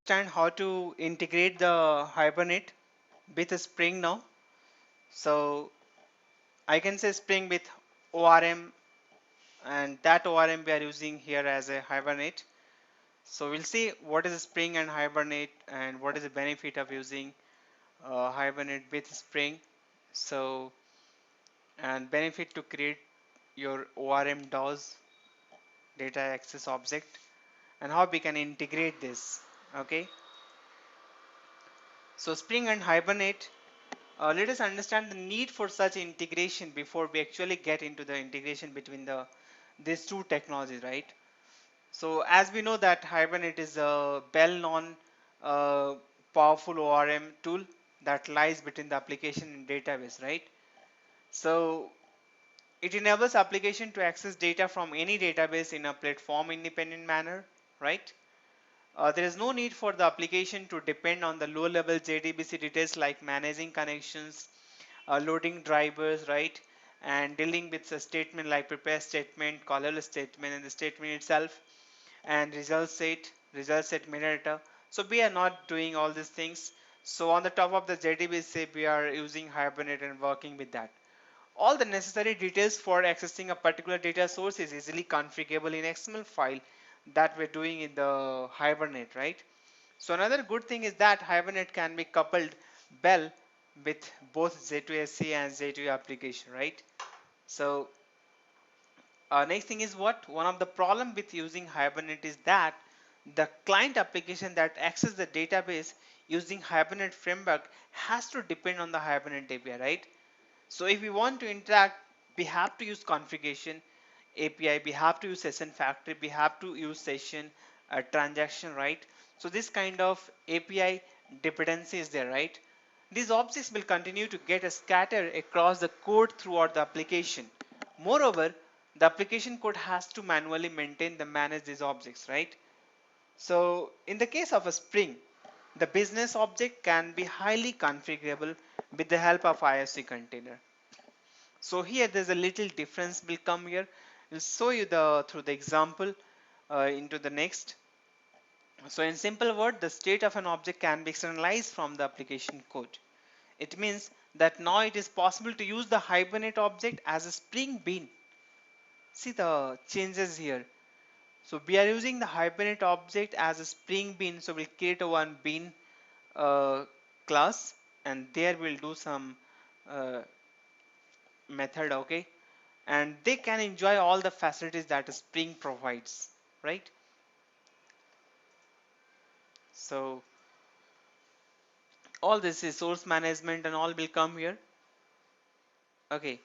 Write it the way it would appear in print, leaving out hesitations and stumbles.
Understand how to integrate the Hibernate with Spring now. So I can say Spring with ORM, and that ORM we are using here as a Hibernate. So we'll see what is Spring and Hibernate and what is the benefit of using Hibernate with Spring. So, and benefit to create your ORM DAOs, data access object, and how we can integrate this. Okay, so Spring and Hibernate. Let us understand the need for such integration before we actually get into the integration between these two technologies, right? So as we know that Hibernate is a well-known powerful ORM tool that lies between the application and database, right? So it enables application to access data from any database in a platform independent manner, right? There is no need for the application to depend on the low level JDBC details like managing connections, loading drivers, right? And dealing with a statement like prepare statement, caller statement, and the statement itself, and result set metadata. So we are not doing all these things. So on the top of the JDBC, we are using Hibernate and working with that. All the necessary details for accessing a particular data source is easily configurable in XML file that we're doing in the Hibernate, right? So another good thing is that Hibernate can be coupled well with both J2SE and J2 application, right? So next thing is what? One of the problem with using Hibernate is that the client application that access the database using Hibernate framework has to depend on the Hibernate API, right? So if we want to interact, we have to use configuration API, we have to use session factory, we have to use session transaction, right? So this kind of API dependency is there, right? These objects will continue to get scattered across the code throughout the application. Moreover, the application code has to manually maintain the manage these objects, right? So in the case of a Spring, the business object can be highly configurable with the help of IOC container. So there's a little difference will come here. We'll show you the through the example into the next. So in simple word, the state of an object can be externalized from the application code. It means that now it is possible to use the Hibernate object as a Spring Bean. See the changes here. So we are using the Hibernate object as a Spring Bean. So we'll create a one bean uh, class, and there we'll do some uh, method, okay? And they can enjoy all the facilities that Spring provides, right? So all this resource management and all will come here. Okay,